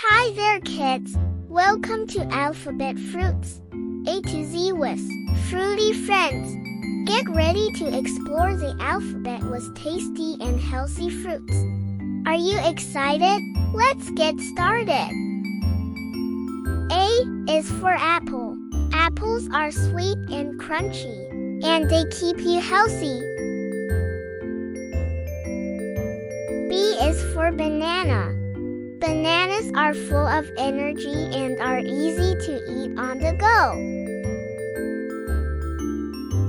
Hi there, kids. Welcome to Alphabet Fruits, A to Z with fruity friends. Get ready to explore the alphabet with tasty and healthy fruits. Are you excited? Let's get started. A is for apple. Apples are sweet and crunchy, and they keep you healthy. B is for banana. Bananas are full of energy and are easy to eat on the go.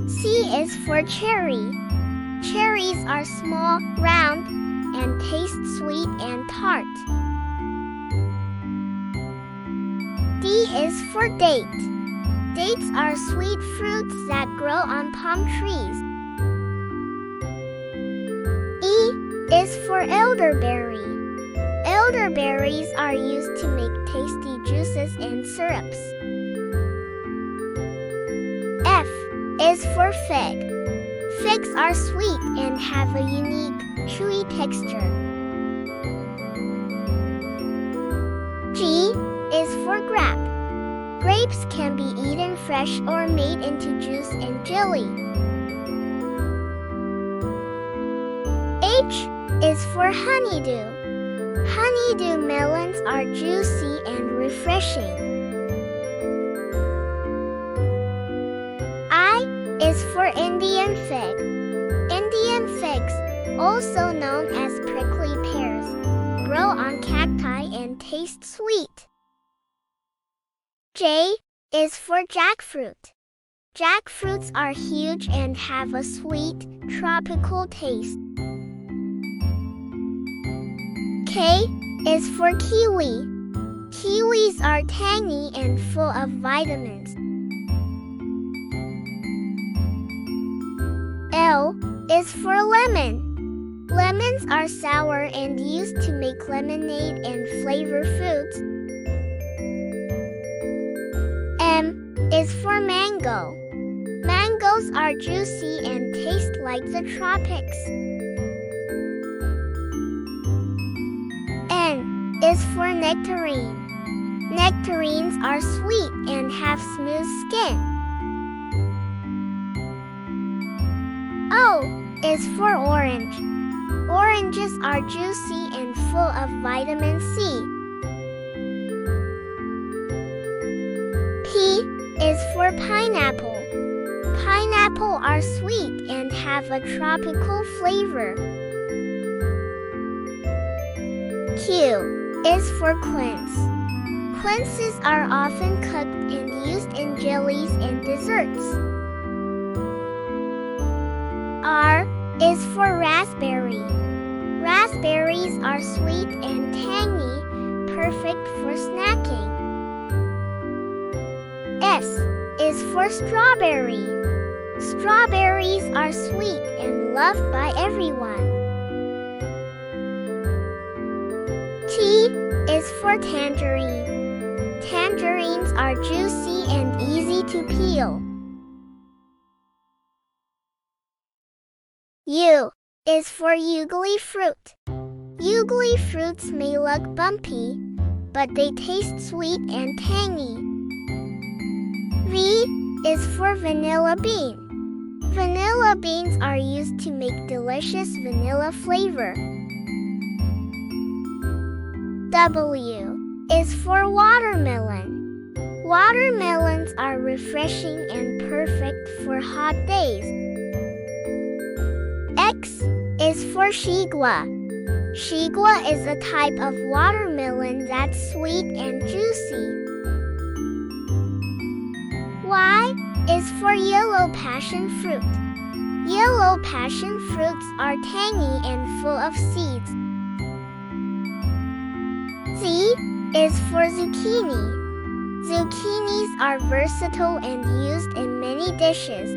C is for cherry. Cherries are small, round, and taste sweet and tart. D is for date. Dates are sweet fruits that grow on palm trees. E is for elderberry. Elderberries are used to make tasty juices and syrups. F is for fig. Figs are sweet and have a unique, chewy texture. G is for grape. Grapes can be eaten fresh or made into juice and jelly. H is for honeydew. Honeydew melons are juicy and refreshing. I is for Indian fig. Indian figs, also known as prickly pears, grow on cacti and taste sweet. J is for jackfruit. Jackfruits are huge and have a sweet, tropical taste. K is for kiwi. Kiwis are tangy and full of vitamins. L is for lemon. Lemons are sour and used to make lemonade and flavor foods. M is for mango. Mangoes are juicy and taste like the tropics. N is for nectarine. Nectarines are sweet and have smooth skin. O is for orange. Oranges are juicy and full of vitamin C. P is for pineapple. Pineapple are sweet and have a tropical flavor. Q is for quince. Quinces are often cooked and used in jellies and desserts. R is for raspberry. Raspberries are sweet and tangy, perfect for snacking. S is for strawberry. Strawberries are sweet and loved by everyone. T is for tangerine. Tangerines are juicy and easy to peel. U is for ugly fruit. Ugly fruits may look bumpy, but they taste sweet and tangy. V is for vanilla bean. Vanilla beans are used to make delicious vanilla flavor. W is for watermelon. Watermelons are refreshing and perfect for hot days. X is for shigua. Shigua is a type of watermelon that's sweet and juicy. Y is for yellow passion fruit. Yellow passion fruits are tangy and full of seeds. Z is for zucchini. Zucchinis are versatile and used in many dishes.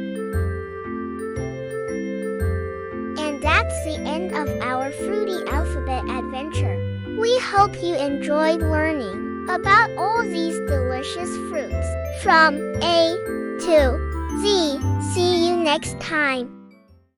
And that's the end of our fruity alphabet adventure. We hope you enjoyed learning about all these delicious fruits from A to Z. See you next time.